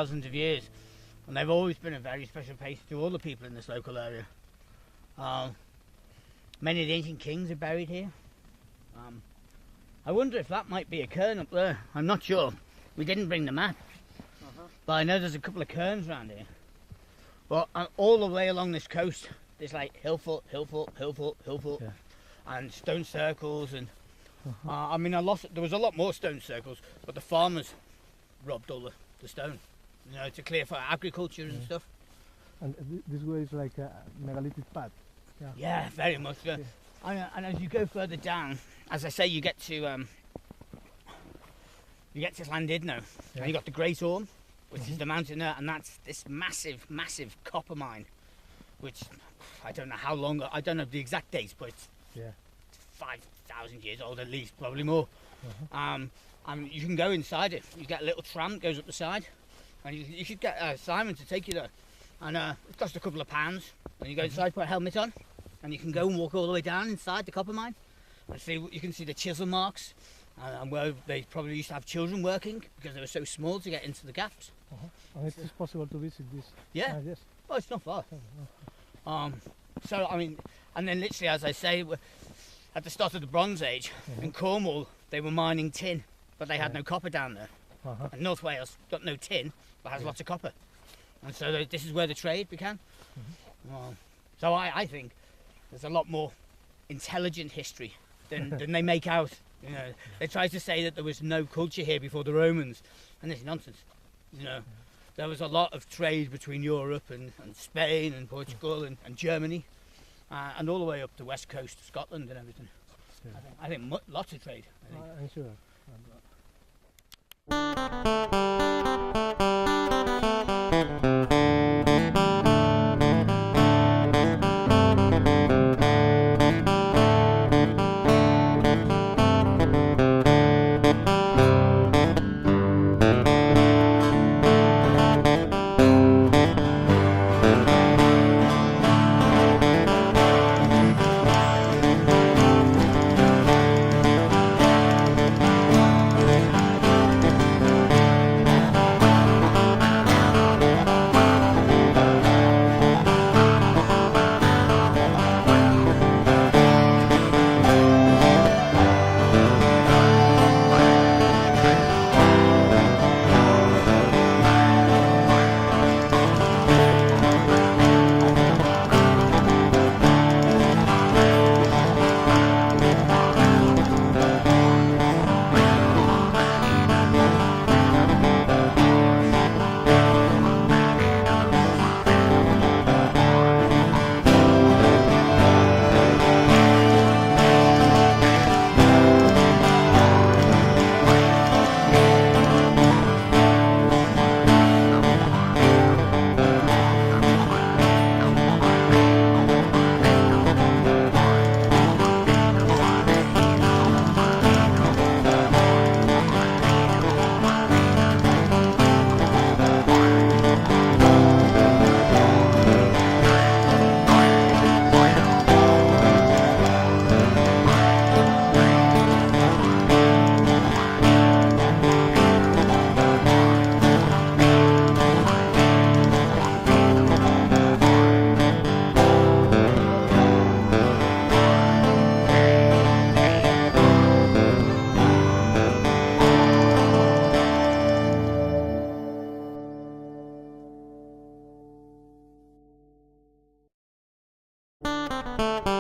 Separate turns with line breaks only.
thousands of years, and they've always been a very special place to all the people in this local area. Many of the ancient kings are buried here. I wonder if that might be a cairn up there. I'm not sure. We didn't bring the map, but I know there's a couple of cairns around here. But all the way along this coast, there's like hill fort, yeah, and stone circles, and I mean, there was a lot more stone circles, but the farmers robbed all the stone, you know, to clear for agriculture and stuff.
And this way is like a megalithic path.
Yeah, very much. Yeah. And as you go further down, as I say, you get to Llandudno, and you got the Great Orme, which is the mountain there, and that's this massive copper mine, which I don't know how long. I don't know the exact dates, but it's 5,000 years old at least, probably more. And you can go inside it. You get a little tram that goes up the side, and you should get Simon to take you there. And it costs a couple of pounds. And you go inside, put a helmet on, and you can go and walk all the way down inside the copper mine. And you can see the chisel marks, and where they probably used to have children working because they were so small to get into the gaps.
And it is possible to visit this.
Yeah.
Yes.
Well, it's not far. So I mean, and then literally, as I say, at the start of the Bronze Age in Cornwall, they were mining tin, but they had no copper down there. And North Wales got no tin, but has lots of copper. And so this is where the trade began. So I think there's a lot more intelligent history than they make out. You know, they try to say that there was no culture here before the Romans, and this is nonsense. You know, there was a lot of trade between Europe and Spain and Portugal and Germany, and all the way up the west coast of Scotland and everything. I think lots of trade.
I'm sure.
Thank you.